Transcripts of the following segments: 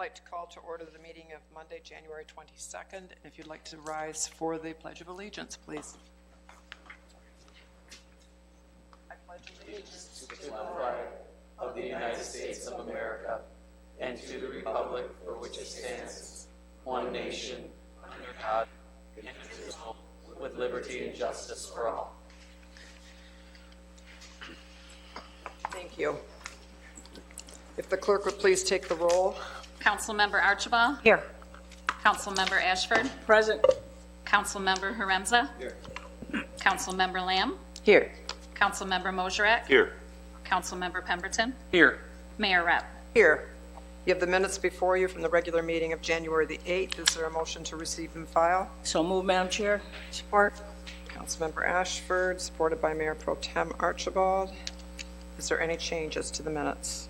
like to call to order the meeting of Monday, January 22nd. If you'd like to rise for the Pledge of Allegiance, please. I pledge allegiance to the flag of the United States of America and to the republic for which it stands, one nation, under God, indivisible, with liberty and justice for all. Thank you. If the clerk would please take the roll. Councilmember Archibald. Here. Councilmember Ashford. Present. Councilmember Huron. Here. Councilmember Lamb. Here. Councilmember Mosherak. Here. Councilmember Pemberton. Here. Mayor Rep. Here. You have the minutes before you from the regular meeting of January the 8th. Is there a motion to receive and file? So moved, Madam Chair. Support. Councilmember Ashford, supported by Mayor Pro Tem Archibald. Is there any changes to the minutes?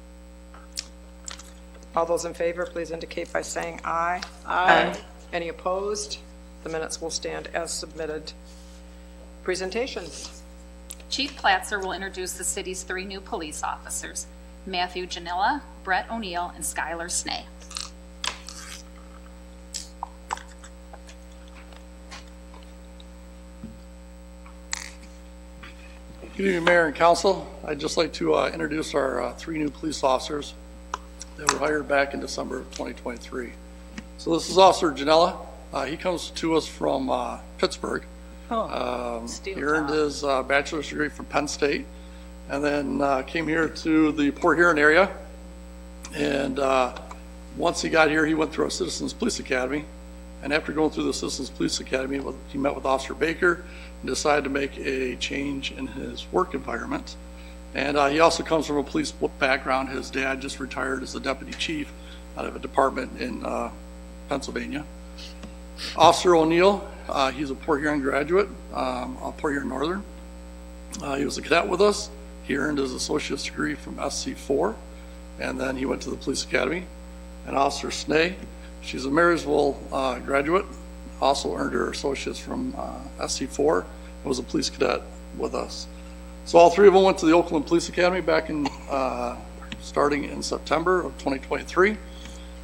All those in favor, please indicate by saying aye. Aye. Any opposed? The minutes will stand as submitted. Presentations. Chief Platzer will introduce the city's 3 new police officers, Matthew Janilla, Brett O'Neill, and Skylar Snay. Good evening, Mayor and Council. I'd just like to introduce our 3 new police officers that were hired back in December of 2023. So this is Officer Janella. He comes to us from Pittsburgh. He earned his bachelor's degree from Penn State, and then came here to the Port Huron area. And once he got here, he went through our Citizens Police Academy. And after going through the Citizens Police Academy, he met with Officer Baker and decided to make a change in his work environment. And he also comes from a police background. His dad just retired as a deputy chief out of a department in Pennsylvania. Officer O'Neill, he's a Port Huron graduate, Port Huron Northern. He was a cadet with us. He earned his associate's degree from SC4, and then he went to the police academy. And Officer Snay, she's a Marysville graduate, also earned her associate's from SC4, and was a police cadet with us. So all 3 of them went to the Oakland Police Academy back in, starting in September of 2023.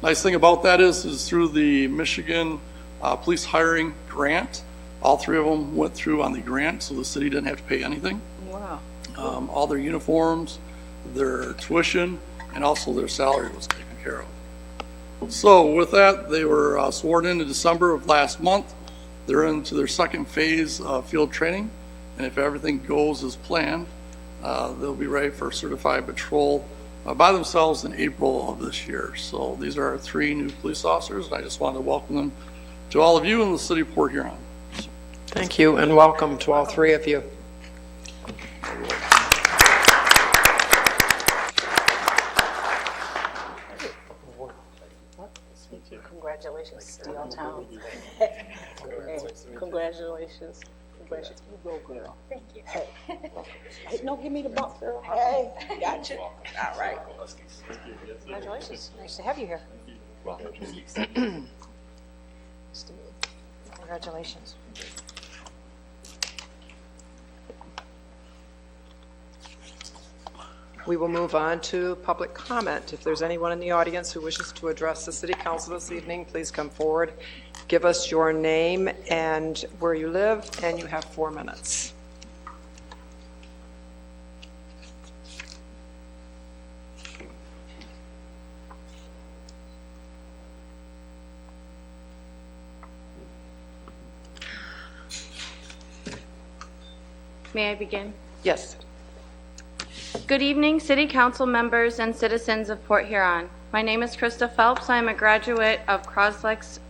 Nice thing about that is through the Michigan police hiring grant, all 3 of them went through on the grant, so the city didn't have to pay anything. Wow. All their uniforms, their tuition, and also their salary was taken care of. So with that, they were sworn in December of last month. They're into their 2nd phase of field training. And if everything goes as planned, they'll be ready for certified patrol by themselves in April of this year. So these are our 3 new police officers, and I just wanted to welcome them to all of you in the city of Port Huron. Thank you, and welcome to all 3 of you. Congratulations, Steel Town. Congratulations. Congratulations. You go, girl. Thank you. Hey, no, give me the bump, girl. Hey, gotcha. All right. Congratulations. Nice to have you here. Congratulations. We will move on to public comment. If there's anyone in the audience who wishes to address the City Council this evening, please come forward. Give us your name and where you live, and you have 4 minutes. May I begin? Yes. Good evening, City Council members and citizens of Port Huron. My name is Krista Phelps. I am a graduate of Croslex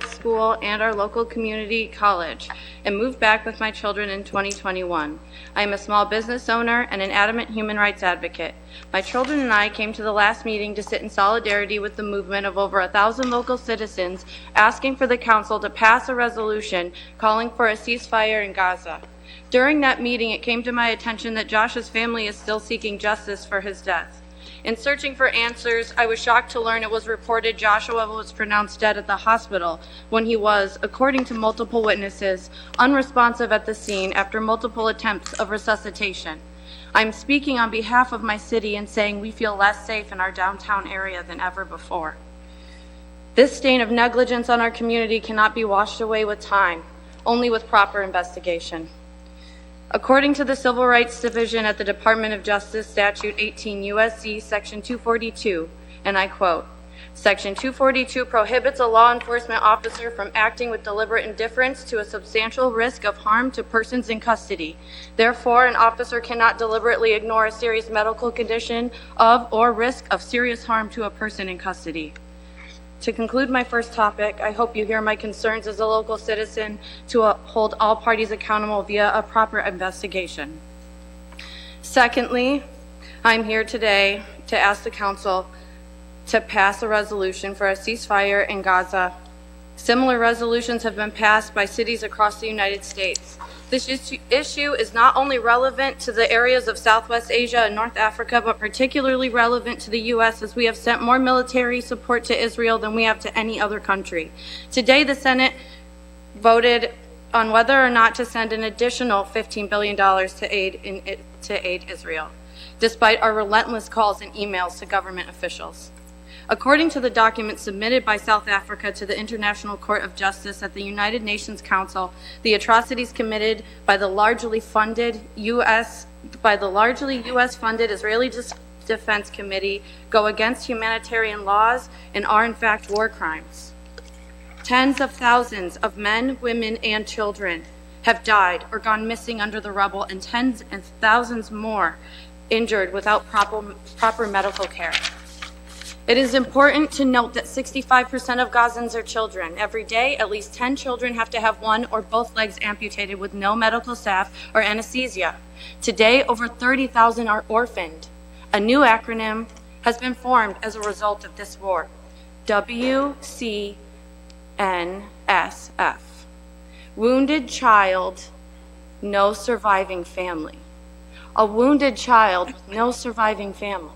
School and our local community college, and moved back with my children in 2021. I am a small business owner and an adamant human rights advocate. My children and I came to the last meeting to sit in solidarity with the movement of over 1,000 local citizens asking for the council to pass a resolution calling for a ceasefire in Gaza. During that meeting, it came to my attention that Josh's family is still seeking justice for his death. In searching for answers, I was shocked to learn it was reported Joshua was pronounced dead at the hospital when he was, according to multiple witnesses, unresponsive at the scene after multiple attempts of resuscitation. I'm speaking on behalf of my city and saying we feel less safe in our downtown area than ever before. This stain of negligence on our community cannot be washed away with time, only with proper investigation. According to the Civil Rights Division at the Department of Justice, Statute 18 U.S.C. Section 242, and I quote, Section 242 prohibits a law enforcement officer from acting with deliberate indifference to a substantial risk of harm to persons in custody. Therefore, an officer cannot deliberately ignore a serious medical condition of or risk of serious harm to a person in custody. To conclude my first topic, I hope you hear my concerns as a local citizen to hold all parties accountable via a proper investigation. Secondly, I'm here today to ask the council to pass a resolution for a ceasefire in Gaza. Similar resolutions have been passed by cities across the United States. This issue is not only relevant to the areas of Southwest Asia and North Africa, but particularly relevant to the U.S. as we have sent more military support to Israel than we have to any other country. Today, the Senate voted on whether or not to send an additional $15 billion to aid Israel, despite our relentless calls and emails to government officials. According to the document submitted by South Africa to the International Court of Justice at the United Nations Council, the atrocities committed by the largely U.S.-funded Israeli Defense Committee go against humanitarian laws and are in fact war crimes. Tens of thousands of men, women, and children have died or gone missing under the rubble, and tens and thousands more injured without proper medical care. It is important to note that 65% of Gazans are children. Every day, at least 10 children have to have one or both legs amputated with no medical staff or anesthesia. Today, over 30,000 are orphaned. A new acronym has been formed as a result of this war, WCNSF. Wounded child, no surviving family. A wounded child with no surviving family.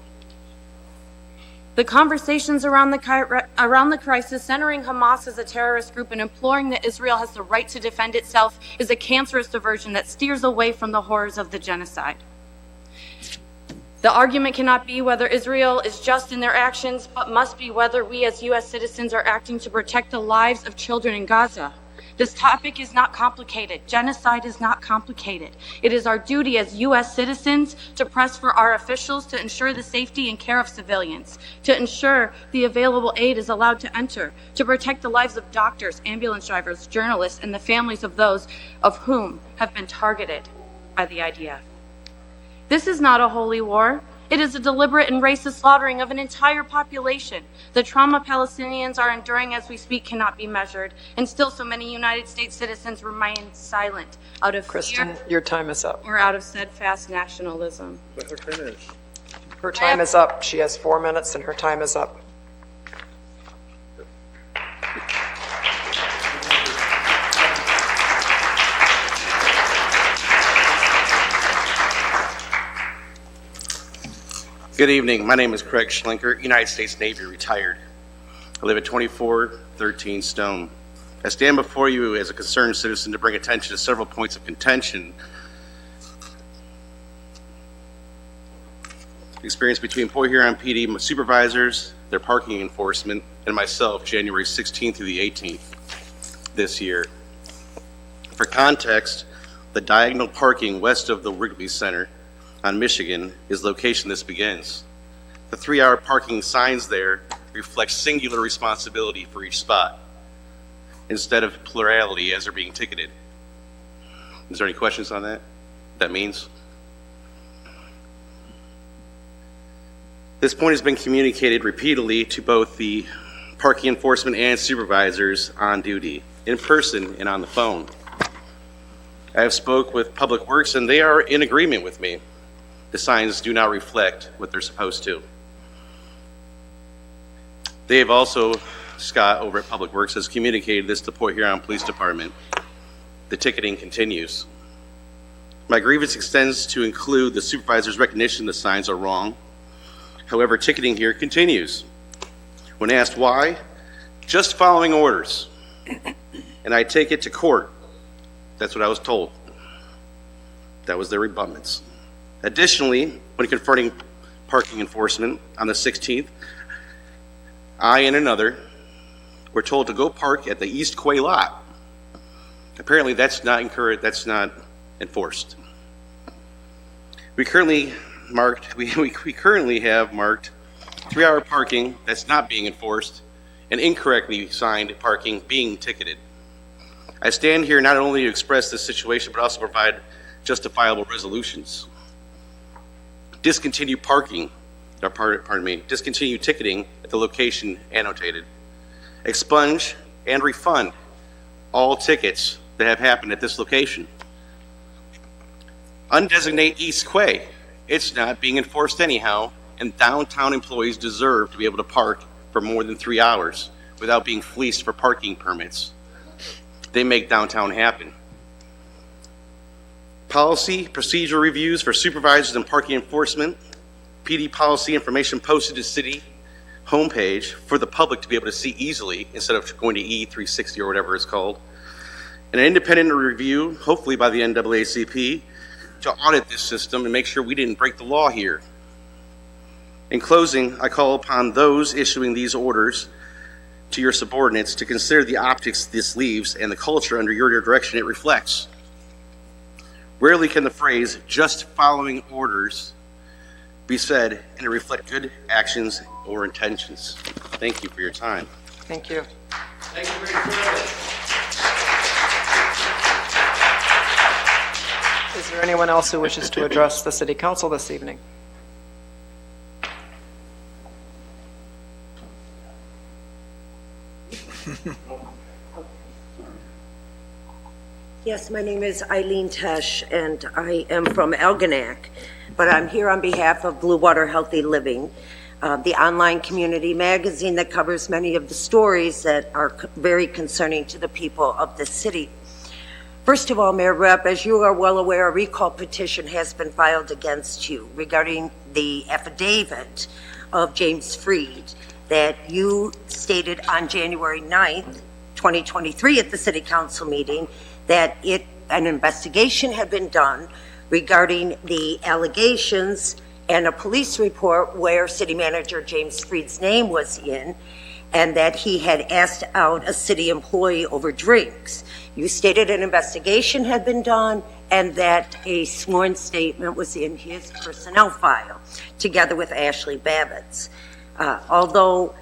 The conversations around the crisis centering Hamas as a terrorist group and imploring that Israel has the right to defend itself is a cancerous diversion that steers away from the horrors of the genocide. The argument cannot be whether Israel is just in their actions, but must be whether we as U.S. citizens are acting to protect the lives of children in Gaza. This topic is not complicated. Genocide is not complicated. It is our duty as U.S. citizens to press for our officials to ensure the safety and care of civilians, to ensure the available aid is allowed to enter, to protect the lives of doctors, ambulance drivers, journalists, and the families of those of whom have been targeted by the IDF. This is not a holy war. It is a deliberate and racist slaughtering of an entire population. The trauma Palestinians are enduring as we speak cannot be measured, and still so many United States citizens remain silent out of Kristen, fear your time is up. or out of steadfast nationalism. Her time is up. She has 4 minutes and her time is up. Good evening. My name is Craig Schlinker, United States Navy retired. I live at 2413 Stone. I stand before you as a concerned citizen to bring attention to several points of contention. Experience between Port Huron PD supervisors, their parking enforcement, and myself January 16th through the 18th this year. For context, the diagonal parking west of the Wrigley Center on Michigan is the location this begins. The 3-hour parking signs there reflect singular responsibility for each spot instead of plurality as they're being ticketed. Is there any questions on that? That means? This point has been communicated repeatedly to both the parking enforcement and supervisors on duty, in person and on the phone. I have spoke with Public Works and they are in agreement with me. The signs do not reflect what they're supposed to. They have also, Scott over at Public Works has communicated this to Port Huron Police Department. The ticketing continues. My grievance extends to include the supervisor's recognition the signs are wrong. However, ticketing here continues. When asked why, just following orders. And I take it to court. That's what I was told. That was their rebutments. Additionally, when confronting parking enforcement on the 16th, I and another were told to go park at the East Quay lot. Apparently that's not encouraged, that's not enforced. We currently have marked 3-hour parking that's not being enforced and incorrectly signed parking being ticketed. I stand here not only to express this situation, but also provide justifiable resolutions. Discontinue discontinue ticketing at the location annotated. Expunge and refund all tickets that have happened at this location. Undesignate East Quay. It's not being enforced anyhow, and downtown employees deserve to be able to park for more than 3 hours without being fleeced for parking permits. They make downtown happen. Policy, procedure reviews for supervisors and parking enforcement. PD policy information posted to city homepage for the public to be able to see easily instead of going to E360 or whatever it's called. And an independent review, hopefully by the NAACP, to audit this system and make sure we didn't break the law here. In closing, I call upon those issuing these orders to your subordinates to consider the optics this leaves and the culture under your direction it reflects. Rarely can the phrase, just following orders, be said and to reflect good actions or intentions. Thank you for your time. Thank you. Thank you for your service. Is there anyone else who wishes to address the City Council this evening? Yes, my name is Eileen Tesh, and I am from Algonac, but I'm here on behalf of Blue Water Healthy Living, the online community magazine that covers many of the stories that are very concerning to the people of the city. First of all, Mayor Rep, as you are well aware, a recall petition has been filed against you regarding the affidavit of James Freed that you stated on January 9th, 2023 at the City Council meeting that an investigation had been done regarding the allegations and a police report where City Manager James Freed's name was in, and that he had asked out a city employee over drinks. You stated an investigation had been done and that a sworn statement was in his personnel file, together with Ashley Babbitt's. Although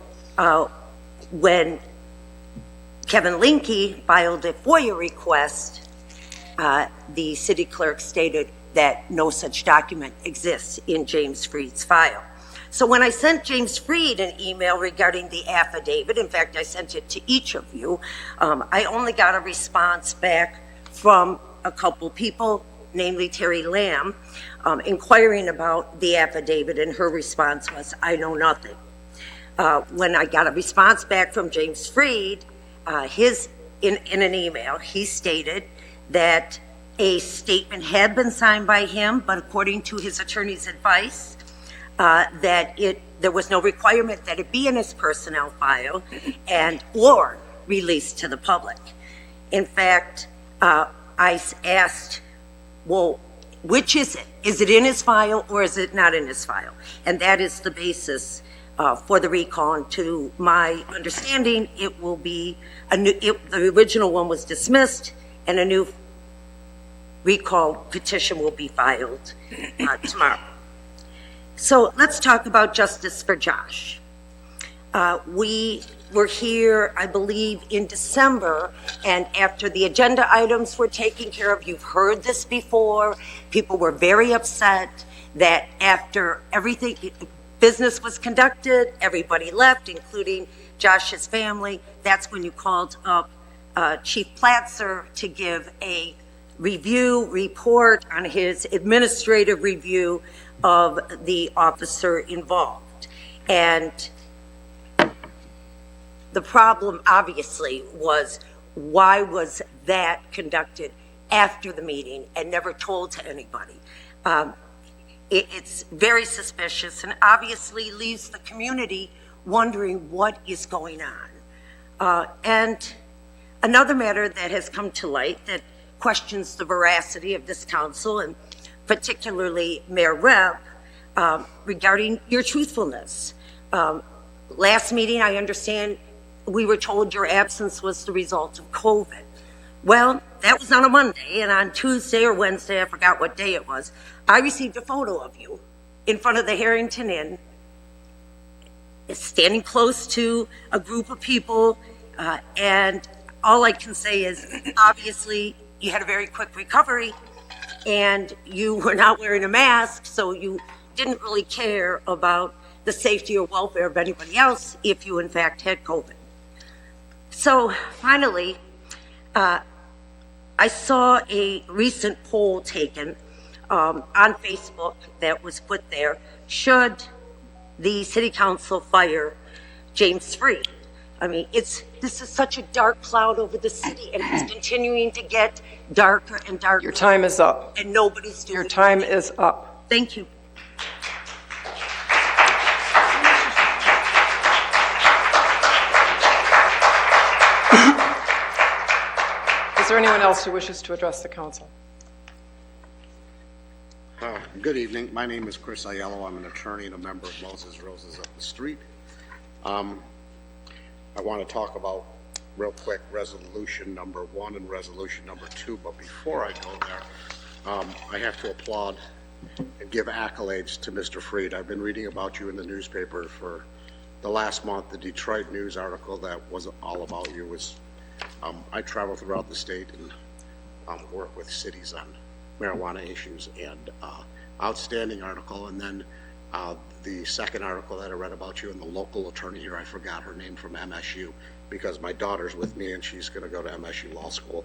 when Kevin Linke filed a FOIA request, the city clerk stated that no such document exists in James Freed's file. So when I sent James Freed an email regarding the affidavit, in fact, I sent it to each of you, I only got a response back from a couple people, namely Terry Lamb, inquiring about the affidavit, and her response was, I know nothing. When I got a response back from James Freed, in an email, he stated that a statement had been signed by him, but according to his attorney's advice, that there was no requirement that it be in his personnel file or released to the public. In fact, I asked, well, which is it? Is it in his file or is it not in his file? And that is the basis for the recall. And to my understanding, it will be the original one was dismissed, and a new recall petition will be filed tomorrow. So let's talk about justice for Josh. We were here, I believe, in December, and after the agenda items were taken care of, you've heard this before, people were very upset that after everything, business was conducted, everybody left, including Josh's family. That's when you called up Chief Platzer to give a report on his administrative review of the officer involved. And the problem obviously was, why was that conducted after the meeting and never told to anybody? It's very suspicious and obviously leaves the community wondering what is going on. And another matter that has come to light that questions the veracity of this council and particularly Mayor Rep, regarding your truthfulness. Last meeting, I understand we were told your absence was the result of COVID. Well, that was on a Monday, and on Tuesday or Wednesday, I forgot what day it was, I received a photo of you in front of the Harrington Inn, standing close to a group of people, and all I can say is, obviously, you had a very quick recovery, and you were not wearing a mask, so you didn't really care about the safety or welfare of anybody else if you, in fact, had COVID. So, finally, I saw a recent poll taken on Facebook that was put there. Should the city council fire James Freed? I mean, this is such a dark cloud over the city, and it's continuing to get darker and darker. Your time is up. And nobody's doing Your time anything. is up. Thank you. Is there anyone else who wishes to address the council? Good evening. My name is Chris Aiello. I'm an attorney and a member of Moses Roses Up the Street. I want to talk about, real quick, resolution number 1 and resolution number 2. But before I go there, I have to applaud and give accolades to Mr. Freed. I've been reading about you in the newspaper for the last month. The Detroit News article that was all about you was, I travel throughout the state and work with cities on marijuana issues, and outstanding article. And then the second article that I read about you and the local attorney here, I forgot her name, from MSU, because my daughter's with me and she's going to go to MSU Law School.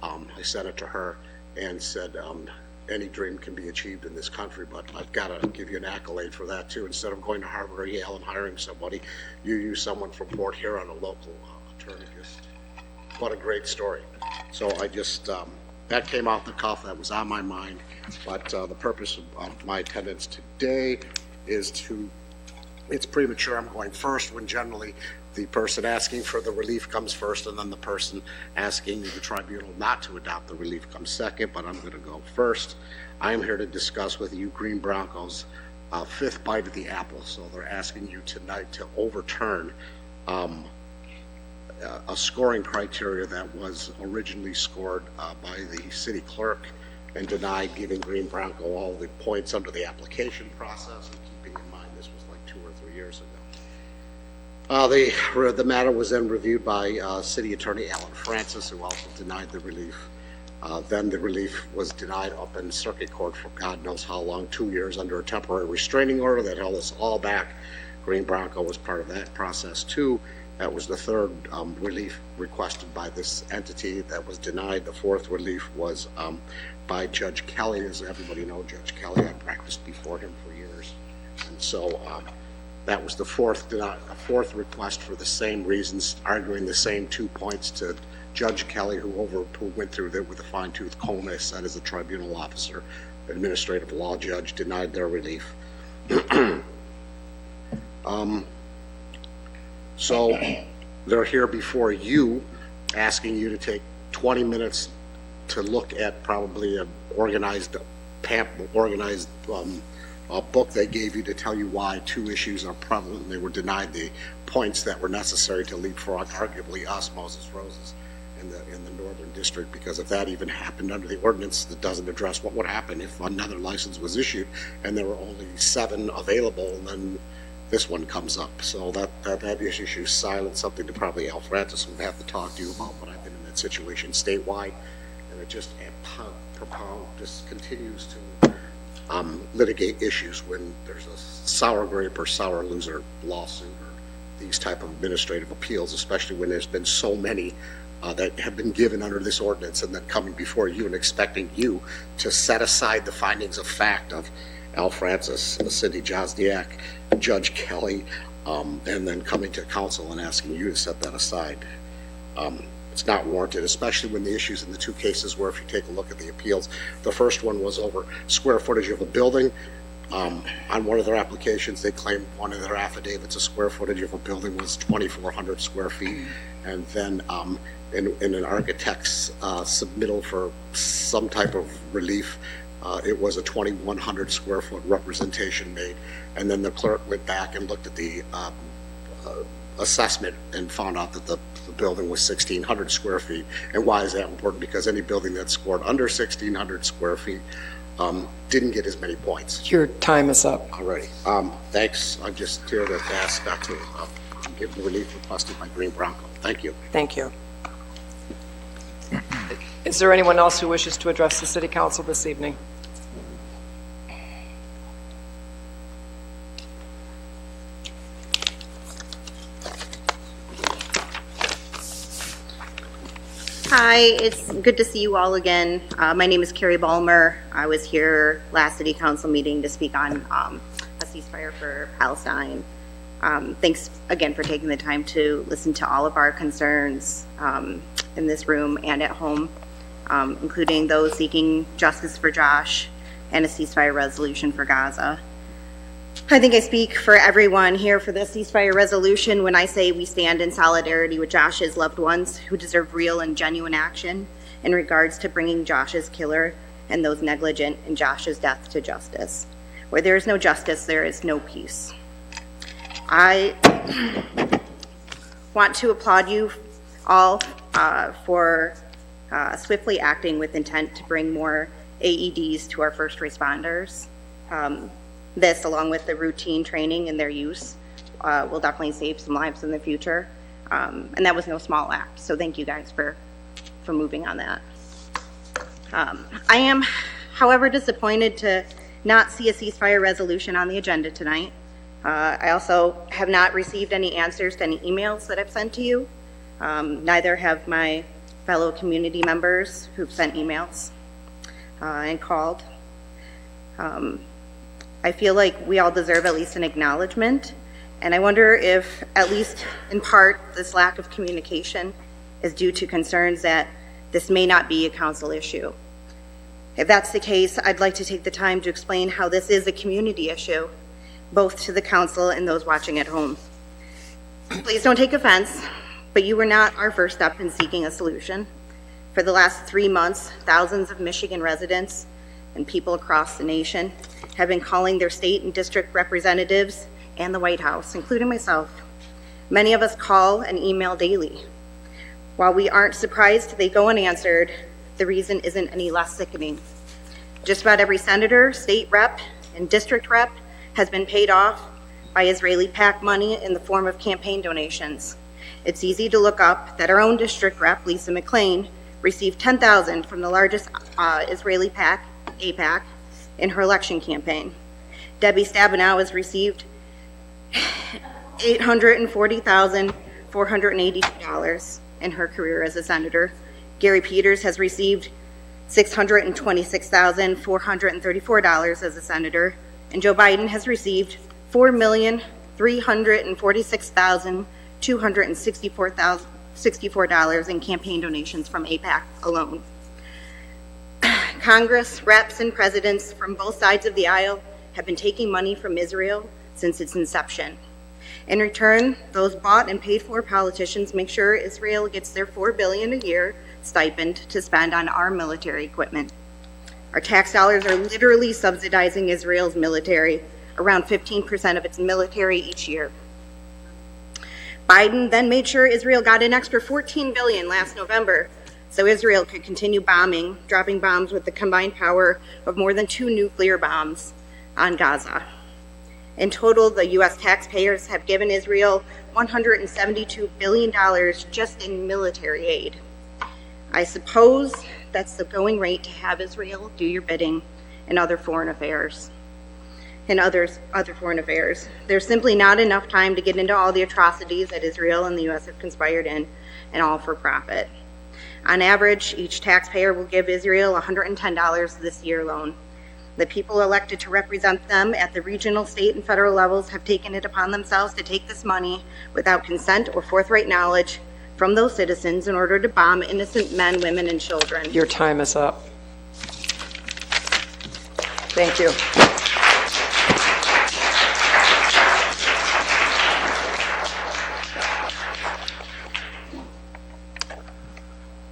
I sent it to her and said, any dream can be achieved in this country, but I've got to give you an accolade for that too. Instead of going to Harvard or Yale and hiring somebody, you use someone from Port Huron, a local attorney. Just what a great story. So I just, that came off the cuff. That was on my mind. But the purpose of my attendance today is it's premature. I'm going first when generally the person asking for the relief comes first, and then the person asking the tribunal not to adopt the relief comes second, but I'm going to go first. I am here to discuss with you Green Broncos' fifth bite at the apple. So they're asking you tonight to overturn a scoring criteria that was originally scored by the city clerk and denied giving Green Bronco all the points under the application process, and keeping in mind this was like 2 or 3 years ago. The matter was then reviewed by City Attorney Alan Francis, who also denied the relief. Then the relief was denied up in circuit court for God knows how long, 2 years, under a temporary restraining order that held us all back. Green Bronco was part of that process too. That was the third relief requested by this entity that was denied. The fourth relief was by Judge Kelly. As everybody knows, Judge Kelly, I practiced before him for years. And so that was the fourth request for the same reasons, arguing the same 2 points to Judge Kelly, who went through there with a fine-tooth comb, as said, as a tribunal officer, administrative law judge, denied their relief. So they're here before you, asking you to take 20 minutes to look at probably an organized book they gave you to tell you why 2 issues are prevalent, and they were denied the points that were necessary to leapfrog arguably us, Moses Roses, in the Northern District, because if that even happened under the ordinance, that doesn't address what would happen if another license was issued and there were only 7 available, and then this one comes up. So that issue is silent, something that probably Al Francis would have to talk to you about, but I've been in that situation statewide, and it just continues to litigate issues when there's a sour grape or sour loser lawsuit or these type of administrative appeals, especially when there's been so many that have been given under this ordinance, and then coming before you and expecting you to set aside the findings of fact of Al Francis, Cindy Josniak, Judge Kelly, and then coming to council and asking you to set that aside. It's not warranted, especially when the issues in the 2 cases where, if you take a look at the appeals, the first one was over square footage of a building. On one of their applications, they claimed, one of their affidavits, a square footage of a building was 2,400 square feet. And then in an architect's submittal for some type of relief, it was a 2,100 square foot representation made. And then the clerk went back and looked at the assessment and found out that the building was 1,600 square feet. And why is that important? Because any building that scored under 1,600 square feet didn't get as many points. Your time is up. Alrighty. Thanks. I'm just here to ask that to give the relief requested by Green Bronco. Thank you. Thank you. Is there anyone else who wishes to address the City Council this evening? Hi, it's good to see you all again. My name is Carrie Balmer. I was here last City Council meeting to speak on a ceasefire for Palestine. Thanks again for taking the time to listen to all of our concerns in this room and at home, including those seeking justice for Josh and a ceasefire resolution for Gaza. I think I speak for everyone here for this ceasefire resolution when I say we stand in solidarity with Josh's loved ones who deserve real and genuine action in regards to bringing Josh's killer and those negligent in Josh's death to justice. Where there is no justice, there is no peace. I want to applaud you all for swiftly acting with intent to bring more AEDs to our first responders. This, along with the routine training and their use, will definitely save some lives in the future. And that was no small act, so thank you guys for moving on that. I am, however, disappointed to not see a ceasefire resolution on the agenda tonight. I also have not received any answers to any emails that I've sent to you. Neither have my fellow community members who've sent emails and called. I feel like we all deserve at least an acknowledgement, and I wonder if, at least in part, this lack of communication is due to concerns that this may not be a council issue. If that's the case, I'd like to take the time to explain how this is a community issue, both to the council and those watching at home. Please don't take offense, but you were not our first step in seeking a solution. For the last 3 months, thousands of Michigan residents and people across the nation have been calling their state and district representatives and the White House, including myself. Many of us call and email daily. While we aren't surprised they go unanswered, the reason isn't any less sickening. Just about every senator, state rep, and district rep has been paid off by Israeli PAC money in the form of campaign donations. It's easy to look up that our own district rep, Lisa McLean, received $10,000 from the largest Israeli PAC, AIPAC, in her election campaign. Debbie Stabenow has received $840,482 in her career as a senator. Gary Peters has received $626,434 as a senator, and Joe Biden has received $4,346,264 in campaign donations from AIPAC alone. Congress, reps, and presidents from both sides of the aisle have been taking money from Israel since its inception. In return, those bought and paid for politicians make sure Israel gets their $4 billion a year stipend to spend on our military equipment. Our tax dollars are literally subsidizing Israel's military, around 15% of its military each year. Biden then made sure Israel got an extra $14 billion last November so Israel could continue bombing, dropping bombs with the combined power of more than 2 nuclear bombs on Gaza. In total, the U.S. taxpayers have given Israel $172 billion just in military aid. I suppose that's the going rate to have Israel do your bidding in other foreign affairs. Other foreign affairs. There's simply not enough time to get into all the atrocities that Israel and the U.S. have conspired in, and all for profit. On average, each taxpayer will give Israel $110 this year alone. The people elected to represent them at the regional, state, and federal levels have taken it upon themselves to take this money without consent or forthright knowledge from those citizens in order to bomb innocent men, women, and children. Your time is up. Thank you.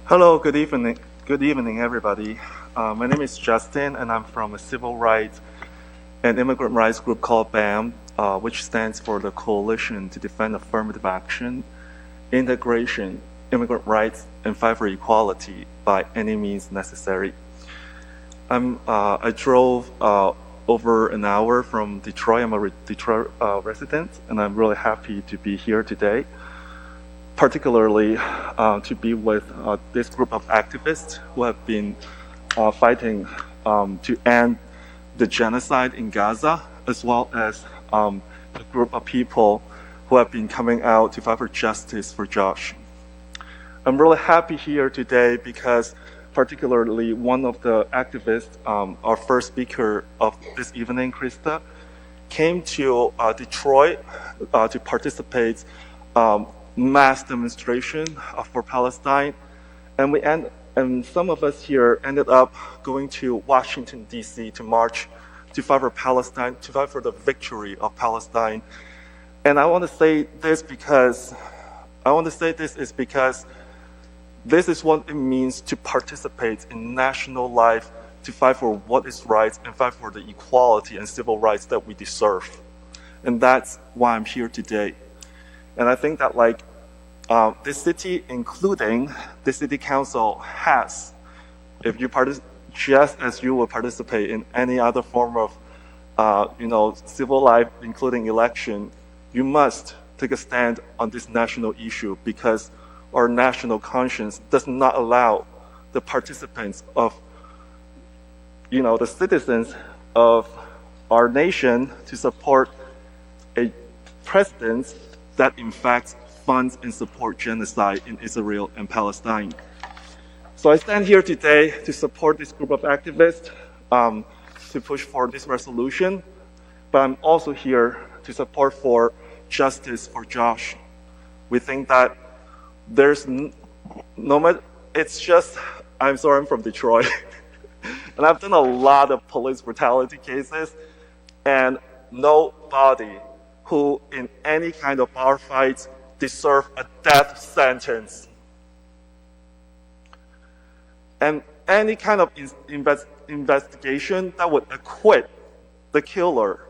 Hello, good evening. Good evening, everybody. My name is Justin, and I'm from a civil rights and immigrant rights group called BAM, which stands for the Coalition to Defend Affirmative Action, Integration, Immigrant Rights, and Fight for Equality by any means necessary. I drove over an hour from Detroit. I'm a Detroit resident, and I'm really happy to be here today, particularly to be with this group of activists who have been fighting to end the genocide in Gaza, as well as a group of people who have been coming out to fight for justice for Josh. I'm really happy here today because particularly one of the activists, our first speaker of this evening, Krista, came to Detroit to participate mass demonstration for Palestine, and some of us here ended up going to Washington D.C. to march to fight for Palestine, to fight for the victory of Palestine. And I want to say this because this is what it means to participate in national life, to fight for what is right and fight for the equality and civil rights that we deserve. And that's why I'm here today. And I think that this city, including the city council, has, if you just as you would participate in any other form of, civil life, including election, you must take a stand on this national issue because our national conscience does not allow the participants of, the citizens of our nation to support a president that in fact funds and support genocide in Israel and Palestine. So I stand here today to support this group of activists, to push for this resolution, but I'm also here to support for justice for Josh. We think that there's no matter, I'm sorry, I'm from Detroit, and I've done a lot of police brutality cases, and nobody who in any kind of bar fights deserve a death sentence. And any kind of investigation that would acquit the killer.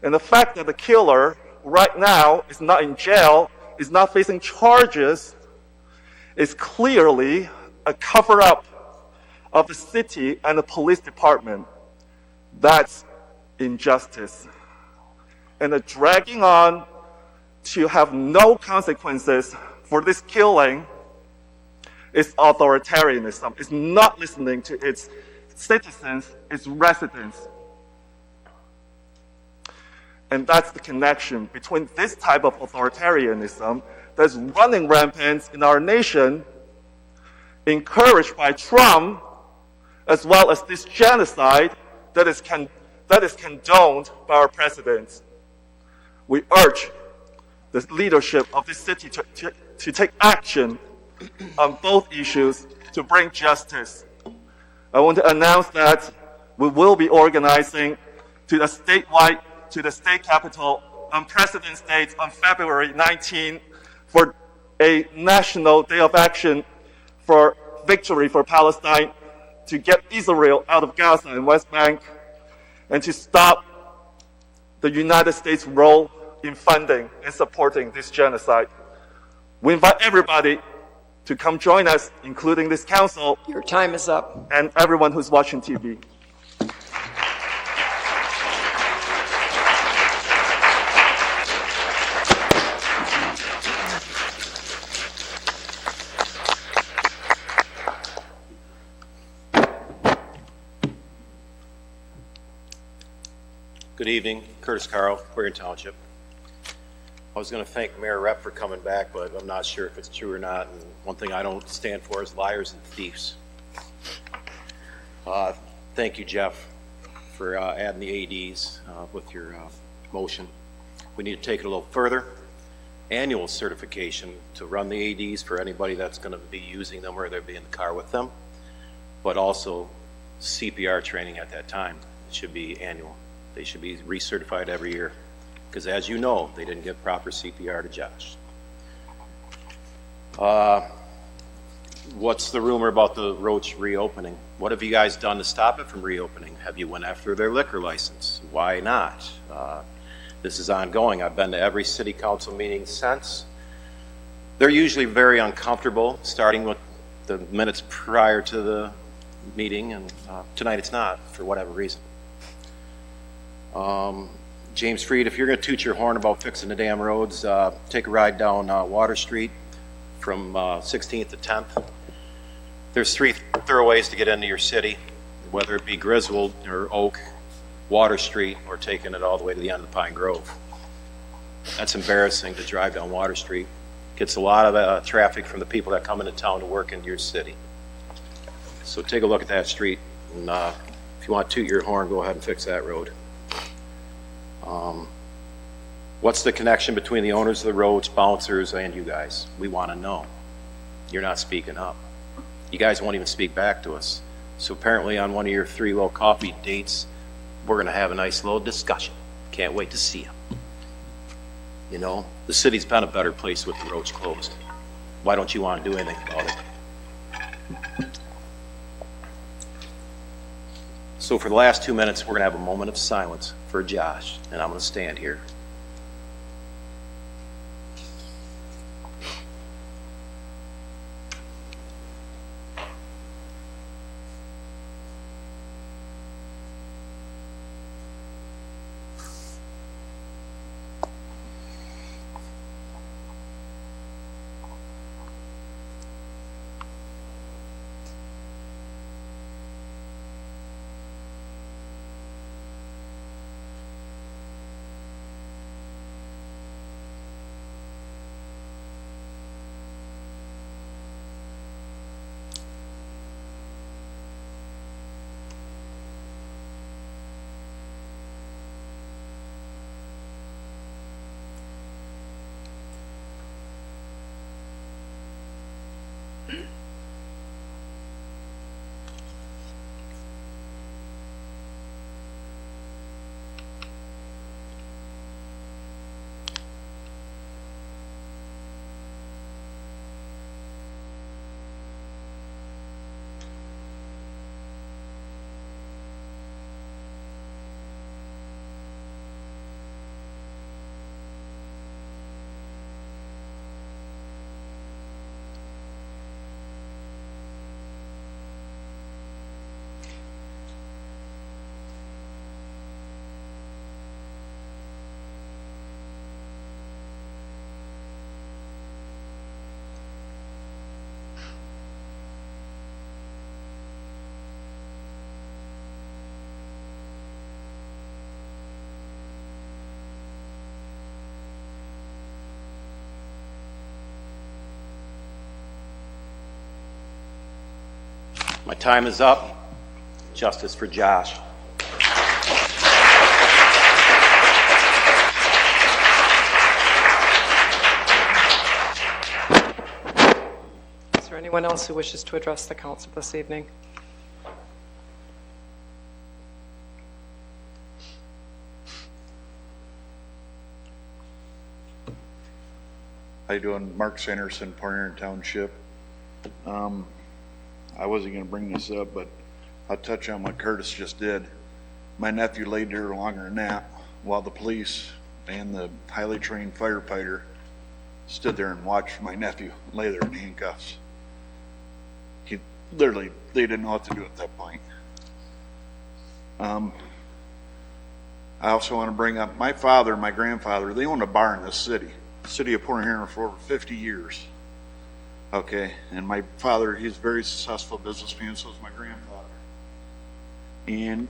And the fact that the killer right now is not in jail, is not facing charges, is clearly a cover-up of the city and the police department. That's injustice. And the dragging on to have no consequences for this killing is authoritarianism. It's not listening to its citizens, its residents. And that's the connection between this type of authoritarianism that's running rampant in our nation, encouraged by Trump, as well as this genocide that is condoned by our president. We urge the leadership of this city to take action on both issues to bring justice. I want to announce that we will be organizing to the state capitol on President's Day on February 19 for a national day of action for victory for Palestine, to get Israel out of Gaza and West Bank, and to stop the United States' role in funding and supporting this genocide. We invite everybody to come join us, including this council. Your time is up. And everyone who's watching TV. Good evening, Curtis Carl, Huron Township. I was going to thank Mayor Rep for coming back, but I'm not sure if it's true or not. And one thing I don't stand for is liars and thieves. Thank you, Jeff, for adding the ADs with your motion. We need to take it a little further. Annual certification to run the ADs for anybody that's going to be using them or they'll be in the car with them, but also CPR training at that time. It should be annual. They should be recertified every year because, as you know, they didn't give proper CPR to Josh. What's the rumor about the roads reopening? What have you guys done to stop it from reopening? Have you went after their liquor license? Why not? This is ongoing. I've been to every city council meeting since. They're usually very uncomfortable, starting with the minutes prior to the meeting, and tonight it's not, for whatever reason. James Freed, if you're going to toot your horn about fixing the damn roads, take a ride down Water Street from 16th to 10th. There's 3 thoroughways to get into your city, whether it be Griswold or Oak, Water Street, or taking it all the way to the end of the Pine Grove. That's embarrassing to drive down Water Street. Gets a lot of traffic from the people that come into town to work in your city. So take a look at that street, and if you want to toot your horn, go ahead and fix that road. What's the connection between the owners of the roads, bouncers, and you guys? We want to know. You're not speaking up. You guys won't even speak back to us. So apparently on one of your 3 little coffee dates, we're going to have a nice little discussion. Can't wait to see you. You know, the city's been a better place with the roads closed. Why don't you want to do anything about it? So for the last 2 minutes, we're going to have a moment of silence for Josh, and I'm going to stand here. My time is up. Justice for Josh. Is there anyone else who wishes to address the council this evening? How you doing? Mark Sanderson, Pioneer Township. I wasn't going to bring this up, but I'll touch on what Curtis just did. My nephew laid there longer than that while the police and the highly trained firefighter stood there and watched my nephew lay there in handcuffs. He literally, they didn't know what to do at that point. I also want to bring up my father, my grandfather, they owned a bar in this city of Port Huron for over 50 years. Okay, and my father, he's a very successful businessman, so is my grandfather. And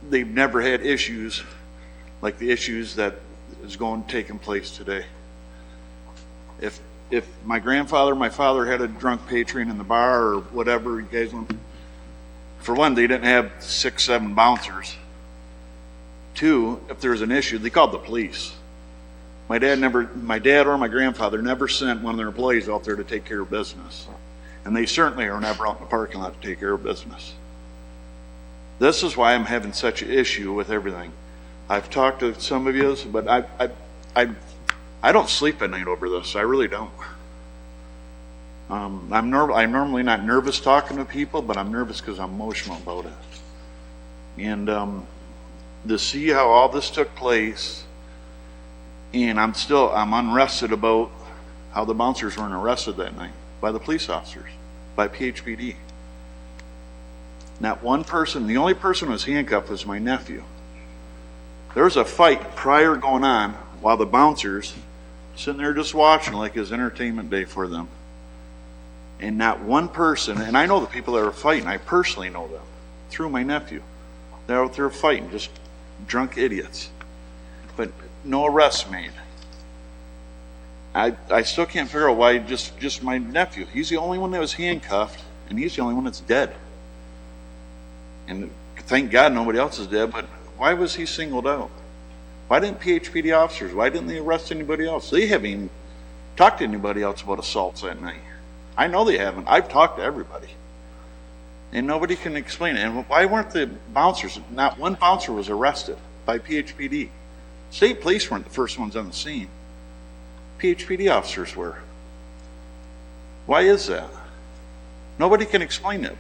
they've never had issues like the issues that is taking place today. If my grandfather, my father had a drunk patron in the bar or whatever, you guys want, for one, they didn't have 6, 7 bouncers. 2, if there was an issue, they called the police. My dad or my grandfather never sent one of their employees out there to take care of business. And they certainly are never out in the parking lot to take care of business. This is why I'm having such an issue with everything. I've talked to some of you, but I don't sleep at night over this. I really don't. I'm normally not nervous talking to people, but I'm nervous because I'm emotional about it. And to see how all this took place, and I'm unrested about how the bouncers weren't arrested that night by the police officers, by PHPD. Not one person, the only person who was handcuffed was my nephew. There was a fight prior going on while the bouncers sitting there just watching like it was entertainment day for them. And not one person, and I know the people that were fighting, I personally know them, through my nephew. They're out there fighting, just drunk idiots. But no arrests made. I still can't figure out why just my nephew. He's the only one that was handcuffed, and he's the only one that's dead. And thank God nobody else is dead, but why was he singled out? Why didn't PHPD officers, why didn't they arrest anybody else? They haven't even talked to anybody else about assaults that night. I know they haven't. I've talked to everybody. And nobody can explain it. And why weren't the bouncers, not one bouncer was arrested by PHPD. State police weren't the first ones on the scene. PHPD officers were. Why is that? Nobody can explain it.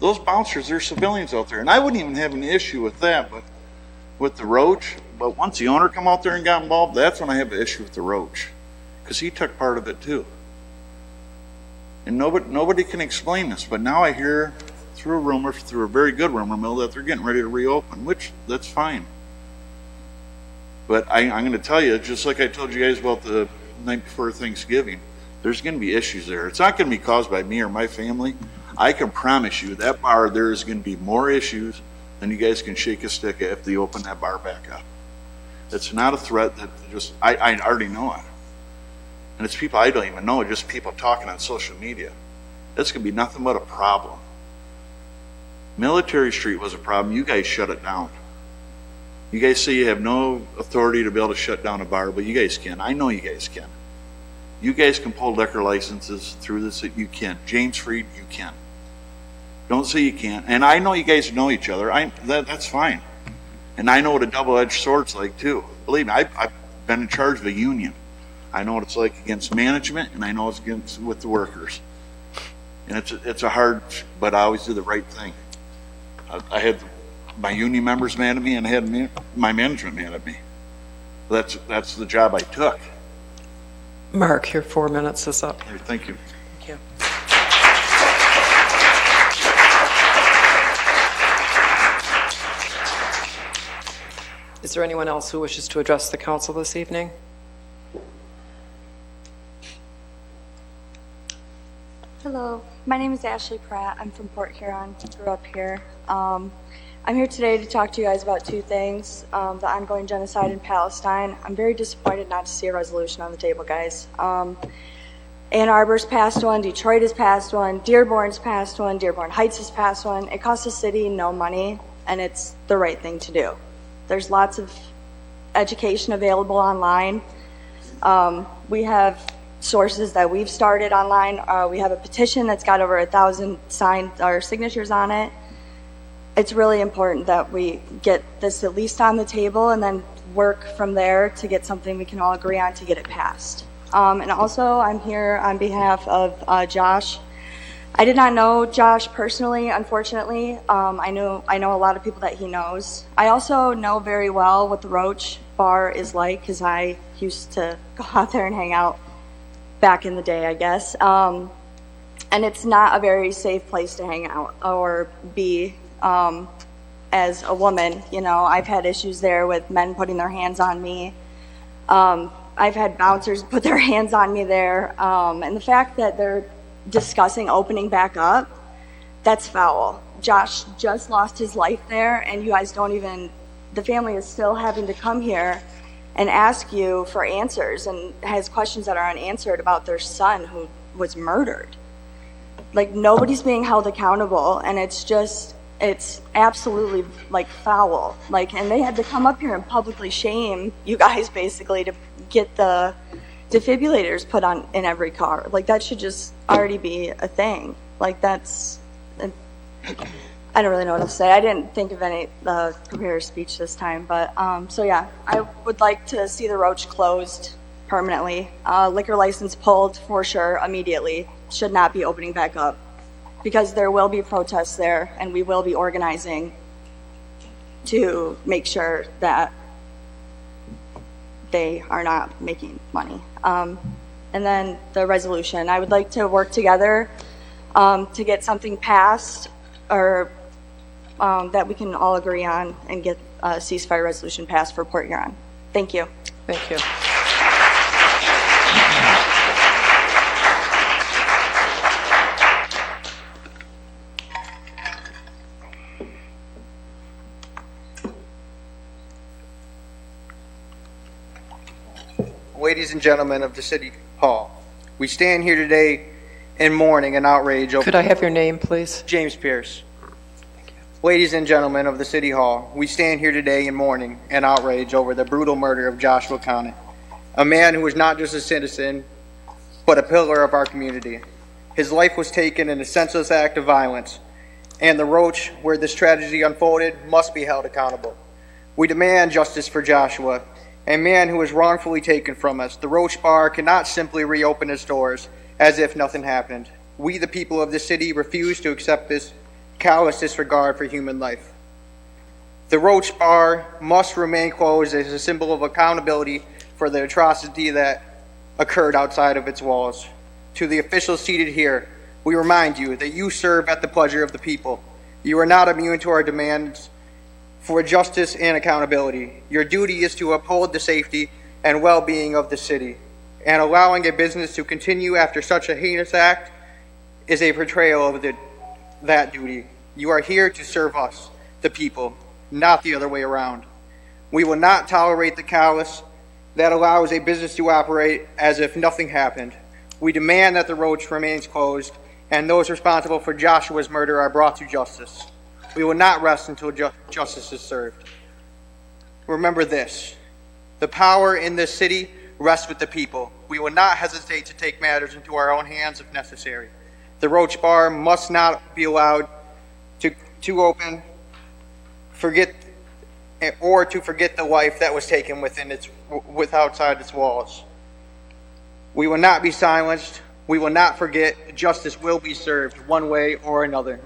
Those bouncers, they're civilians out there. And I wouldn't even have an issue with that, but with the roach. But once the owner come out there and got involved, that's when I have an issue with the roach. Because he took part of it too. And nobody can explain this, but now I hear through a very good rumor mill, that they're getting ready to reopen, which that's fine. But I'm going to tell you, just like I told you guys about the night before Thanksgiving, there's going to be issues there. It's not going to be caused by me or my family. I can promise you that bar, there is going to be more issues than you guys can shake a stick at if they open that bar back up. It's not a threat that I already know it. And it's people I don't even know, just people talking on social media. This could be nothing but a problem. Military Street was a problem. You guys shut it down. You guys say you have no authority to be able to shut down a bar, but you guys can. I know you guys can. You guys can pull liquor licenses through this. You can. James Freed, you can. Don't say you can't. And I know you guys know each other. That's fine. And I know what a double-edged sword's like, too. Believe me, I've been in charge of a union. I know what it's like against management, and I know it's with the workers. And it's a hard, but I always do the right thing. I had my union members mad at me, and I had my management mad at me. That's the job I took. Mark, your 4 minutes is up. Thank you. Thank you. Is there anyone else who wishes to address the council this evening? Hello, my name is Ashley Pratt. I'm from Port Huron, grew up here. I'm here today to talk to you guys about two things. The ongoing genocide in Palestine. I'm very disappointed not to see a resolution on the table, guys. Ann Arbor's passed one, Detroit has passed one, Dearborn's passed one, Dearborn Heights has passed one. It costs the city no money, and it's the right thing to do. There's lots of education available online. We have sources that we've started online. We have a petition that's got over 1,000 signatures on it. It's really important that we get this at least on the table and then work from there to get something we can all agree on to get it passed. And also, I'm here on behalf of Josh. I did not know Josh personally, unfortunately. I know a lot of people that he knows. I also know very well what the Roach Bar is like because I used to go out there and hang out back in the day, I guess. And it's not a very safe place to hang out or be as a woman. You know, I've had issues there with men putting their hands on me. I've had bouncers put their hands on me there. And the fact that they're discussing opening back up, that's foul. Josh just lost his life there, and you guys don't even, the family is still having to come here and ask you for answers and has questions that are unanswered about their son who was murdered. Like, nobody's being held accountable, and it's absolutely like foul. Like, and they had to come up here and publicly shame you guys basically to get the defibrillators put on in every car. Like, that should just already be a thing. Like, that's, I don't really know what to say. I didn't think of any prepared speech this time, but so yeah, I would like to see the Roach closed permanently. Liquor license pulled for sure immediately. Should not be opening back up because there will be protests there and we will be organizing to make sure that they are not making money. And then the resolution, I would like to work together to get something passed or that we can all agree on and get a ceasefire resolution passed for Port Huron. Thank you. Thank you. Ladies and gentlemen of the City Hall, we stand here today in mourning and outrage over... Could I have your name, please? James Pierce. Ladies and gentlemen of the City Hall, we stand here today in mourning and outrage over the brutal murder of Joshua Conant, a man who was not just a citizen, but a pillar of our community. His life was taken in a senseless act of violence, and the Roach, where this tragedy unfolded, must be held accountable. We demand justice for Joshua, a man who was wrongfully taken from us. The Roach Bar cannot simply reopen its doors as if nothing happened. We, the people of the city, refuse to accept this callous disregard for human life. The Roach Bar must remain closed as a symbol of accountability for the atrocity that occurred outside of its walls. To the officials seated here, we remind you that you serve at the pleasure of the people. You are not immune to our demands for justice and accountability. Your duty is to uphold the safety and well-being of the city, and allowing a business to continue after such a heinous act is a betrayal of that duty. You are here to serve us, the people, not the other way around. We will not tolerate the callous that allows a business to operate as if nothing happened. We demand that the Roach remains closed and those responsible for Joshua's murder are brought to justice. We will not rest until justice is served. Remember this: the power in this city rests with the people. We will not hesitate to take matters into our own hands if necessary. The Roach Bar must not be allowed to open, forget the life that was taken outside its walls. We will not be silenced. We will not forget. Justice will be served one way or another.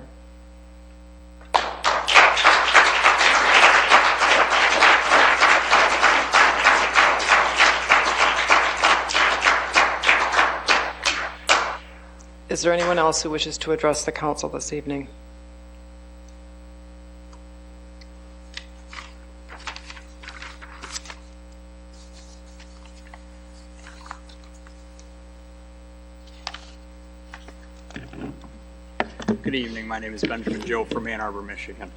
Is there anyone else who wishes to address the council this evening? Good evening. My name is Benjamin Joe from Ann Arbor, Michigan.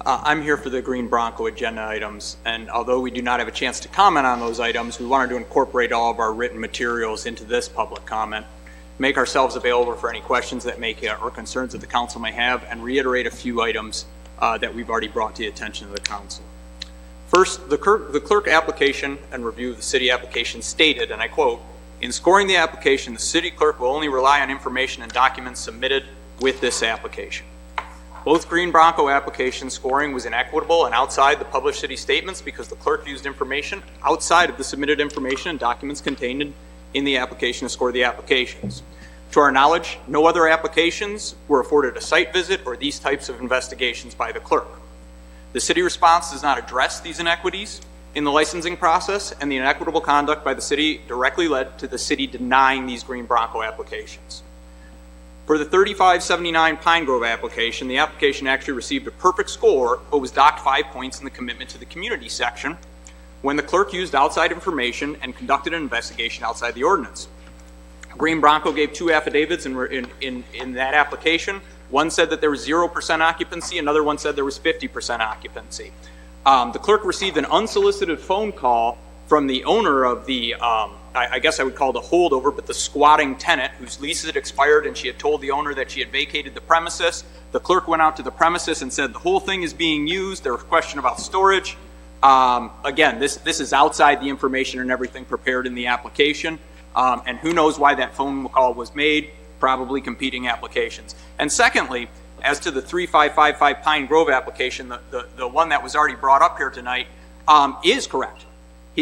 I'm here for the Green Bronco agenda items, and although we do not have a chance to comment on those items, we wanted to incorporate all of our written materials into this public comment, make ourselves available for any questions that or concerns that the council may have, and reiterate a few items that we've already brought to the attention of the council. First, the clerk application and review of the city application stated, and I quote, "In scoring the application, the city clerk will only rely on information and documents submitted with this application." Both Green Bronco application scoring was inequitable and outside the published city statements because the clerk used information outside of the submitted information and documents contained in the application to score the applications. To our knowledge, no other applications were afforded a site visit or these types of investigations by the clerk. The city response does not address these inequities in the licensing process, and the inequitable conduct by the city directly led to the city denying these Green Bronco applications. For the 3579 Pine Grove application, the application actually received a perfect score, but was docked 5 points in the commitment to the community section when the clerk used outside information and conducted an investigation outside the ordinance. Green Bronco gave 2 affidavits in that application. One said that there was 0% occupancy, another one said there was 50% occupancy. The clerk received an unsolicited phone call from the owner of the, I guess I would call it a holdover, but the squatting tenant whose lease had expired, and she had told the owner that she had vacated the premises. The clerk went out to the premises and said the whole thing is being used. There was a question about storage. Again, this is outside the information and everything prepared in the application, and who knows why that phone call was made, probably competing applications. And secondly, as to the 3555 Pine Grove application, the one that was already brought up here tonight, is correct.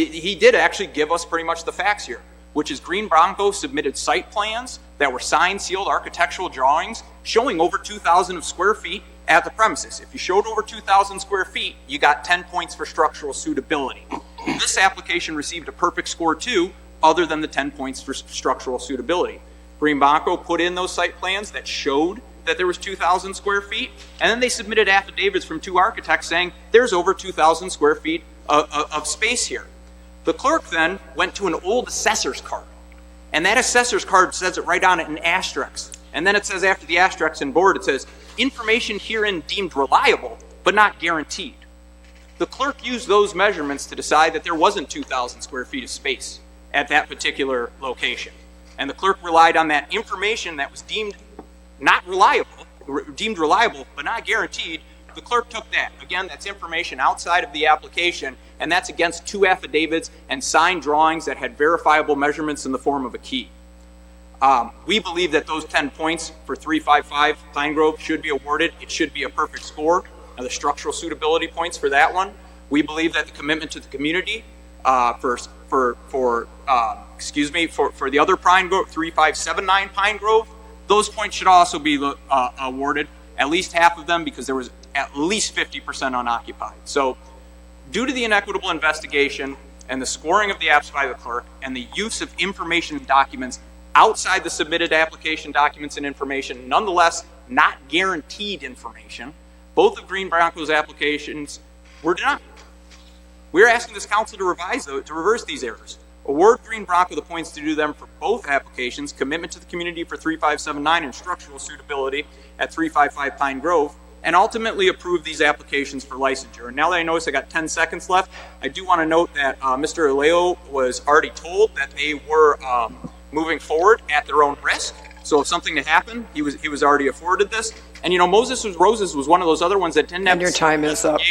He did actually give us pretty much the facts here, which is Green Bronco submitted site plans that were signed, sealed, architectural drawings showing over 2,000 square feet at the premises. If you showed over 2,000 square feet, you got 10 points for structural suitability. This application received a perfect score too, other than the 10 points for structural suitability. Green Bronco put in those site plans that showed that there was 2,000 square feet, and then they submitted affidavits from 2 architects saying there's over 2,000 square feet of space here. The clerk then went to an old assessor's card, and that assessor's card says it right on it in asterisks. And then it says after the asterisks in bold, it says, information herein deemed reliable, but not guaranteed. The clerk used those measurements to decide that there wasn't 2,000 square feet of space at that particular location. And the clerk relied on that information that was deemed reliable, but not guaranteed. The clerk took that. Again, that's information outside of the application, and that's against 2 affidavits and signed drawings that had verifiable measurements in the form of a key. We believe that those 10 points for 355 Pine Grove should be awarded. It should be a perfect score. Now, the structural suitability points for that one. We believe that the commitment to the community for the other Pine Grove, 3579 Pine Grove, those points should also be awarded, at least half of them, because there was at least 50% unoccupied. So due to the inequitable investigation and the scoring of the apps by the clerk and the use of information and documents outside the submitted application documents and information, nonetheless not guaranteed information, both of Green Bronco's applications were denied. We're asking this council to reverse these errors. Award Green Bronco the points to do them for both applications, commitment to the community for 3579 and structural suitability at 355 Pine Grove, and ultimately approve these applications for licensure. And now that I notice I got 10 seconds left, I do want to note that Mr. Aleo was already told that they were moving forward at their own risk. So if something had happened, he was already afforded this. And Moses Roses was one of those other ones that didn't have. And your time is up.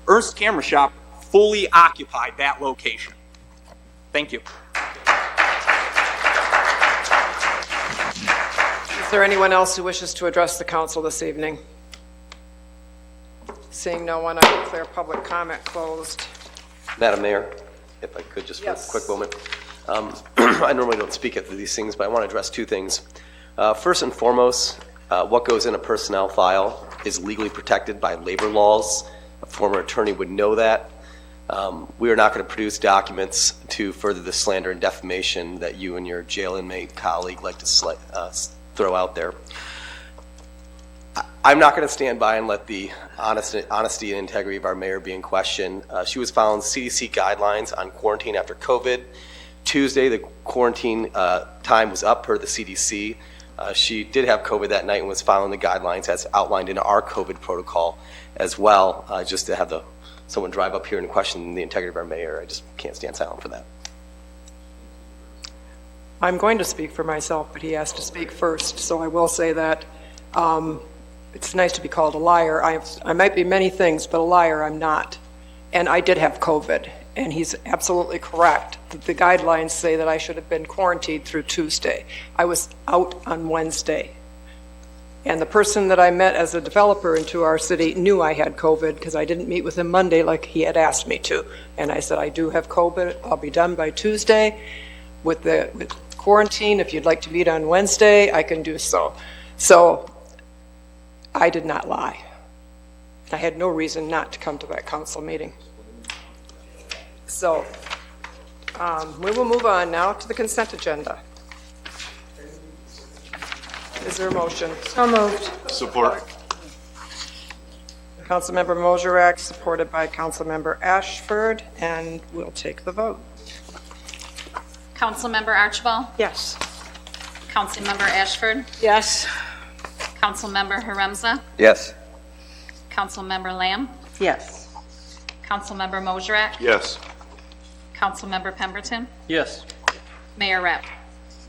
Ernst Camera Shop fully occupied that location. Thank you. Is there anyone else who wishes to address the council this evening? Seeing no one, I declare public comment closed. Madam Mayor, if I could just for a quick moment. I normally don't speak at these things, but I want to address 2 things. First and foremost, what goes in a personnel file is legally protected by labor laws. A former attorney would know that. We are not going to produce documents to further the slander and defamation that you and your jail inmate colleague like to throw out there. I'm not going to stand by and let the honesty and integrity of our mayor be in question. She was following CDC guidelines on quarantine after COVID. Tuesday, the quarantine time was up per the CDC. She did have COVID that night and was following the guidelines as outlined in our COVID protocol as well. Just to have someone drive up here and question the integrity of our mayor, I just can't stand silent for that. I'm going to speak for myself, but he has to speak first, so I will say that it's nice to be called a liar. I might be many things, but a liar I'm not. And I did have COVID, and he's absolutely correct that the guidelines say that I should have been quarantined through Tuesday. I was out on Wednesday. And the person that I met as a developer into our city knew I had COVID because I didn't meet with him Monday like he had asked me to. And I said, I do have COVID. I'll be done by Tuesday. With quarantine, if you'd like to meet on Wednesday, I can do so. So I did not lie. I had no reason not to come to that council meeting. So we will move on now to the consent agenda. Is there a motion? So moved. Support. Councilmember Moserak, supported by Councilmember Ashford, and we'll take the vote. Councilmember Archibald? Yes. Councilmember Ashford? Yes. Councilmember Haremza? Yes. Councilmember Lamb? Yes. Councilmember Moserak? Yes. Councilmember Pemberton? Yes. Mayor Rapp?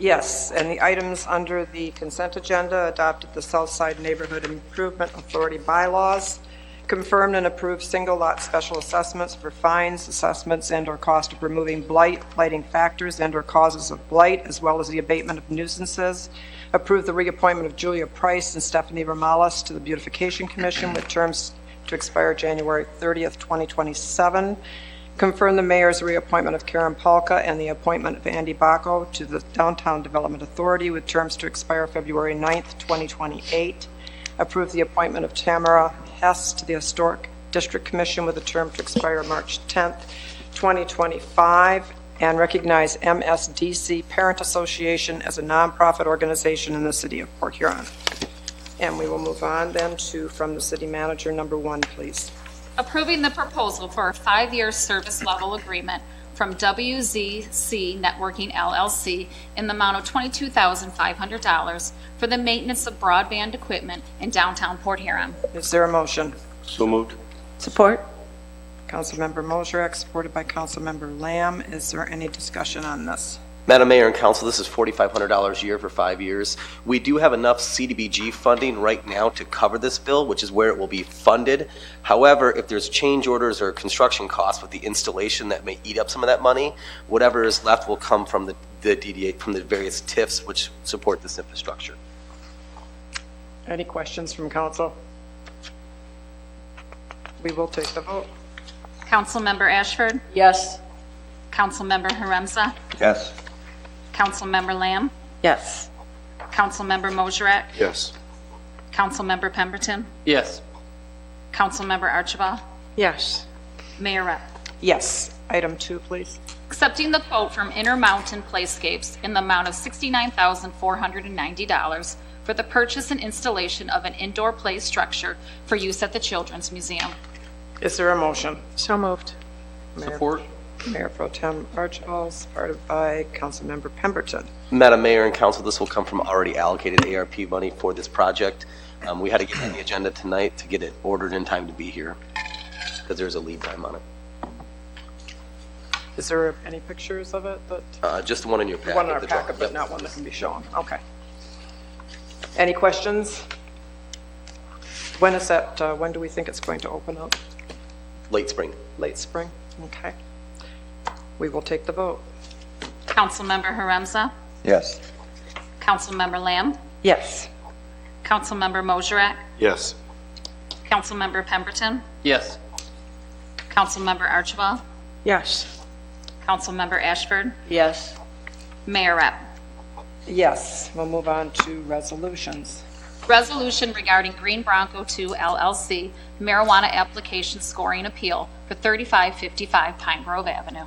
Yes, and the items under the consent agenda adopted the Southside Neighborhood Improvement Authority bylaws, confirmed and approved single-lot special assessments for fines, assessments, and/or cost of removing blight, blighting factors, and/or causes of blight, as well as the abatement of nuisances, approved the reappointment of Julia Price and Stephanie Ramalis to the Beautification Commission with terms to expire January 30th, 2027, Confirm the mayor's reappointment of Karen Palka and the appointment of Andy Bacco to the Downtown Development Authority with terms to expire February 9th, 2028. Approve the appointment of Tamara Hess to the Historic District Commission with a term to expire March 10th, 2025. And recognize MSDC Parent Association as a nonprofit organization in the city of Port Huron. And we will move on then to, from the city manager, number 1, please. Approving the proposal for a 5-year service level agreement from WZC Networking LLC in the amount of $22,500 for the maintenance of broadband equipment in downtown Port Huron. Is there a motion? So moved. Support. Councilmember Mosrek, supported by Councilmember Lamb. Is there any discussion on this? Madam Mayor and Council, this is $4,500 a year for 5 years. We do have enough CDBG funding right now to cover this bill, which is where it will be funded. However, if there's change orders or construction costs with the installation that may eat up some of that money, whatever is left will come from the DDA, from the various TIFs which support this infrastructure. Any questions from council? We will take the vote. Councilmember Ashford? Yes. Councilmember Haremza? Yes. Councilmember Lamb? Yes. Councilmember Mosrek? Yes. Councilmember Pemberton? Yes. Councilmember Archibald? Yes. Mayor Rep. Yes. Item 2, please. Accepting the quote from Intermountain Playscapes in the amount of $69,490 for the purchase and installation of an indoor play structure for use at the Children's Museum. Is there a motion? So moved. Support. Mayor Pro Tem Archibald, supported by Councilmember Pemberton. Madam Mayor and Council, this will come from already allocated ARP money for this project. We had to get on the agenda tonight to get it ordered in time to be here because there's a lead time on it. Is there any pictures of it? That Just the one in your packet. one in our the drawing. packet, but not one that can be shown. Okay. Any questions? When is that? When do we think it's going to open up? Late spring. Late spring. Okay. We will take the vote. Councilmember Haremza? Yes. Councilmember Lamb? Yes. Councilmember Mosrek? Yes. Councilmember Pemberton? Yes. Councilmember Archibald? Yes. Councilmember Ashford? Yes. Mayor Rep. Yes. We'll move on to resolutions. Resolution regarding Green Bronco 2 LLC marijuana application scoring appeal for 3555 Pine Grove Avenue.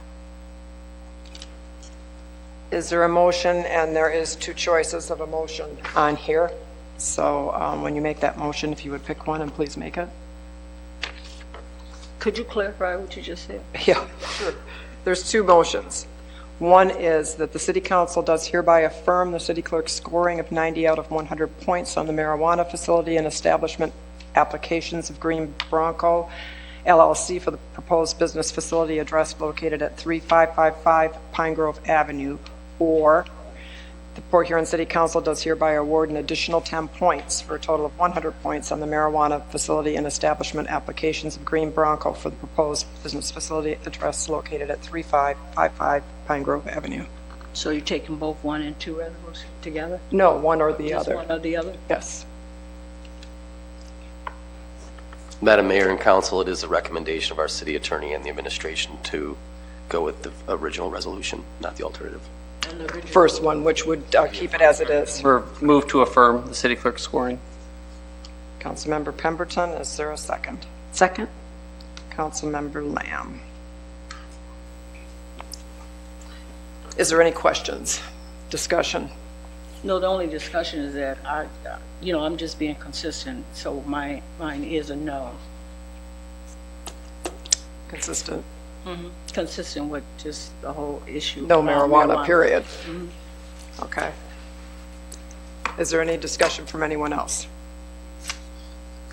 Is there a motion? And there is 2 choices of a motion on here. So when you make that motion, if you would pick one and please make it. Could you clarify what you just said? Yeah, sure. There's 2 motions. One is that the city council does hereby affirm the city clerk's scoring of 90 out of 100 points on the marijuana facility and establishment applications of Green Bronco LLC for the proposed business facility address located at 3555 Pine Grove Avenue, or the Port Huron City Council does hereby award an additional 10 points for a total of 100 points on the marijuana facility and establishment applications of Green Bronco for the proposed business facility address located at 3555 Pine Grove Avenue. So you're taking both 1 and 2 resolutions together? No, one or the Just other. one or the other? Yes. Madam Mayor and Council, it is a recommendation of our city attorney and the administration to go with the original resolution, not the alternative. First one, which would keep it as it is. We're moved to affirm the city clerk scoring. Councilmember Pemberton, is there a second? Second. Councilmember Lamb. Is there any questions? Discussion? No, the only discussion is that I'm just being consistent, so mine is a no. Consistent? Mm-hmm. Consistent with just the whole issue. No marijuana, period. Mm-hmm. Okay. Is there any discussion from anyone else?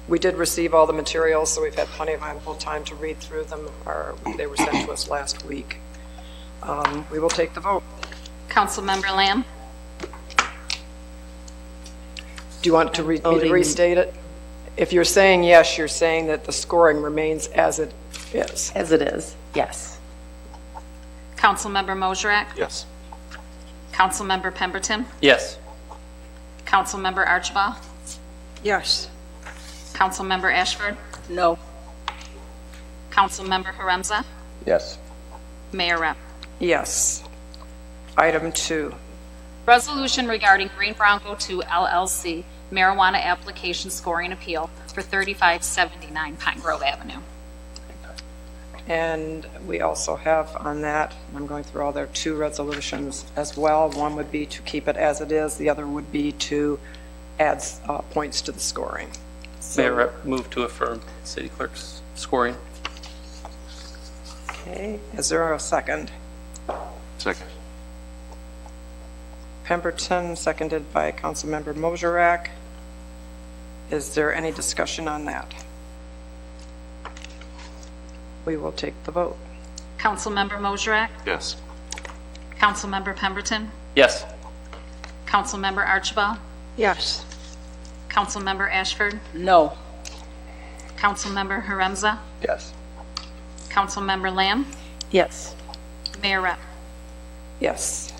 We did receive all the materials, so we've had plenty of ample time to read through them, or they were sent to us last week. We will take the vote. Councilmember Lamb? Do you want to me to restate it? If you're saying yes, you're saying that the scoring remains as it is. As it is, yes. Councilmember Mosrek? Yes. Councilmember Pemberton? Yes. Councilmember Archibald? Yes. Councilmember Ashford? No. Councilmember Haremza? Yes. Mayor Rep. Yes. Item 2. Resolution regarding Green Bronco 2 LLC marijuana application scoring appeal for 3579 Pine Grove Avenue. And we also have on that, I'm going through all their 2 resolutions as well. One would be to keep it as it is. The other would be to add points to the scoring. Mayor Rep, move to affirm city clerk's scoring. Okay, is there a second? Second. Pemberton, seconded by Councilmember Moserak. Is there any discussion on that? We will take the vote. Councilmember Moserak, Yes. Councilmember Pemberton, Yes. Councilmember Archibald, Yes. Councilmember Ashford, No. Councilmember Haremza, Yes. Councilmember Lamb, Yes. Mayor Rep. Yes.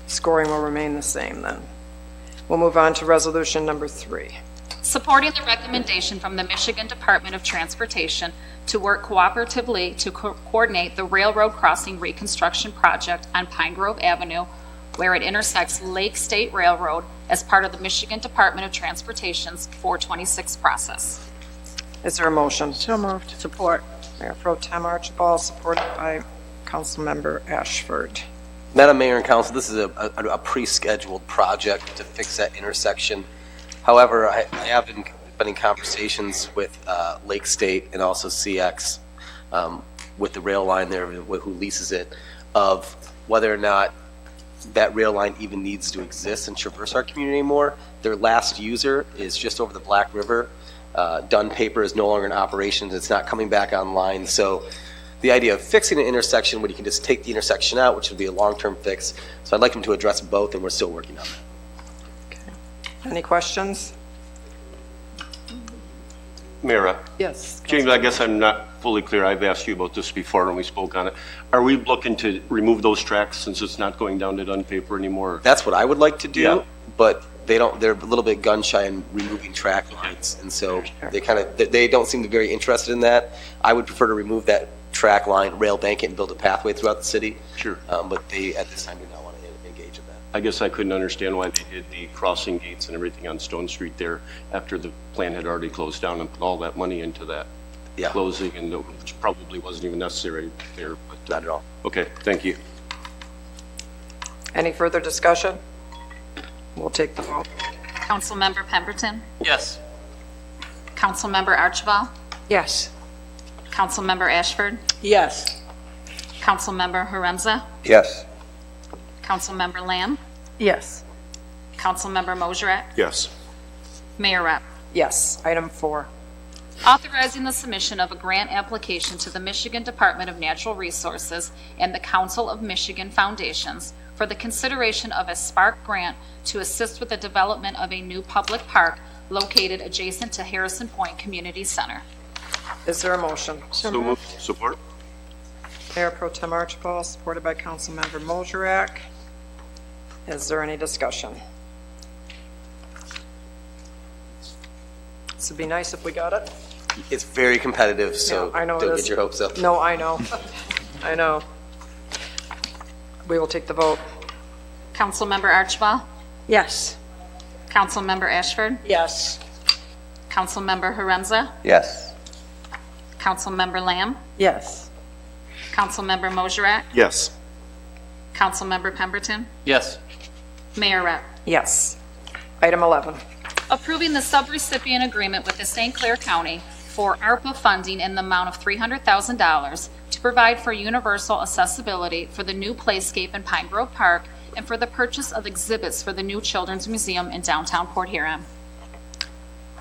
Scoring will remain the same then. We'll move on to resolution number 3. Supporting the recommendation from the Michigan Department of Transportation to work cooperatively to coordinate the railroad crossing reconstruction project on Pine Grove Avenue, where it intersects Lake State Railroad as part of the Michigan Department of Transportation's 426 process. Is there a motion? So moved. Support. Mayor Pro Tem Archibald, supported by Councilmember Ashford. Madam Mayor and Council, this is a pre-scheduled project to fix that intersection. However, I have been in conversations with Lake State and also CX with the rail line there, who leases it, of whether or not that rail line even needs to exist and traverse our community anymore. Their last user is just over the Black River. Dunn Paper is no longer in operation. It's not coming back online. So the idea of fixing an intersection when you can just take the intersection out, which would be a long-term fix. So I'd like them to address both, and we're still working on that. Any questions? Mayor, Yes. James, I guess I'm not fully clear. I've asked you about this before when we spoke on it. Are we looking to remove those tracks since it's not going down to Dunn Paper anymore? That's what I would like to do, Yeah. but they're a little bit gun shy in removing track lines, and so they don't seem to be very interested in that. I would prefer to remove that track line, rail bank it, and build a pathway throughout the city. Sure. But they, at this time, do not want to engage in that. I guess I couldn't understand why they did the crossing gates and everything on Stone Street there after the plant had already closed down and put all that money into that closing, and which probably wasn't even necessary there. But not at all. Okay, thank you. Any further discussion? We'll take the vote. Councilmember Pemberton, Yes. Councilmember Archibald, Yes. Councilmember Ashford, Yes. Councilmember Haremza, Yes. Councilmember Lamb, Yes. Councilmember Moserak, Yes. Mayor Rep. Yes. Item 4. Authorizing the submission of a grant application to the Michigan Department of Natural Resources and the Council of Michigan Foundations for the consideration of a Spark grant to assist with the development of a new public park located adjacent to Harrison Point Community Center. Is there a motion? So moved. Support? Mayor Pro Tem Archibald, supported by Councilmember Moserak. Is there any discussion? This would be nice if we got it. It's very competitive, so Yeah, I know it don't is. get your hopes up. No, I know. I know. We will take the vote. Councilmember Archibald, Yes. Councilmember Ashford, Yes. Councilmember Haremza, Yes. Councilmember Lamb, Yes. Councilmember Moserak, Yes. Councilmember Pemberton, Yes. Mayor Rep. Yes. Item 11. Approving the subrecipient agreement with the St. Clair County for ARPA funding in the amount of $300,000 to provide for universal accessibility for the new playscape in Pine Grove Park and for the purchase of exhibits for the new Children's Museum in downtown Port Huron.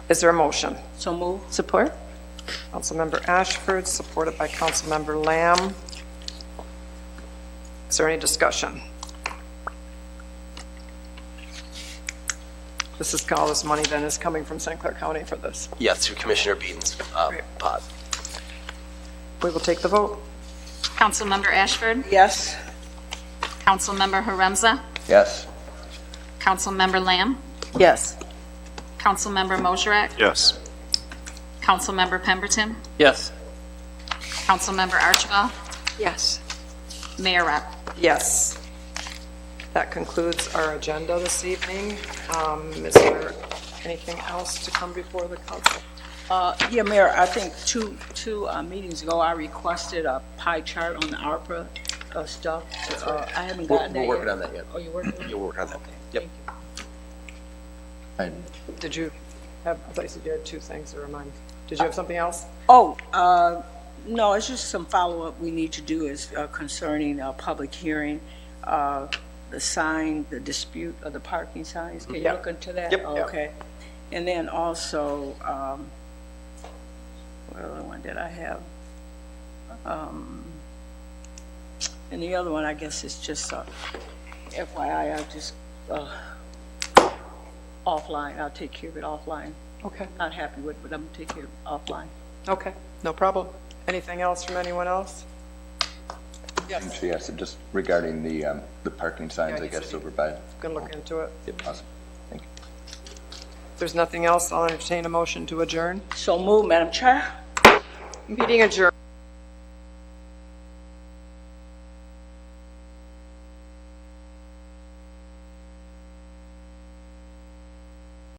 Is there a motion? So move. Support. Councilmember Ashford, supported by Councilmember Lamb. Is there any discussion? This is all this money then is coming from St. Clair County for this. Yes, through Commissioner Beaton's pot. We will take the vote. Councilmember Ashford, Yes. Councilmember Haremza, Yes. Councilmember Lamb, Yes. Councilmember Moserak, Yes. Councilmember Pemberton, Yes. Councilmember Archibald? Yes. Mayor Rep? Yes. That concludes our agenda this evening. Is there anything else to come before the council? Yeah, Mayor, I think two meetings ago, I requested a pie chart on the ARPA stuff. I haven't gotten that yet. We're working on that yet. Oh, you're working on it? You're working on that. Yep. Did you have, I thought you said you had two things to remind. Did you have something else? Oh, no, it's just some follow-up we need to do is concerning a public hearing, the sign, the dispute of the parking signs. Can you Yep. look into that? Yep. Oh, okay. And then also, what other one did I have? And the other one, I guess, is just FYI, I'll just, offline, I'll take care of it offline. Okay. Not happy with it, but I'm gonna take care of it offline. Okay, no problem. Anything else from anyone else? Yes. Yes, just regarding the parking signs, Yeah, I guess, over by. Can look into it. Awesome. Thank you. If there's nothing else, I'll entertain a motion to adjourn. So move, Madam Chair. Meeting adjourned.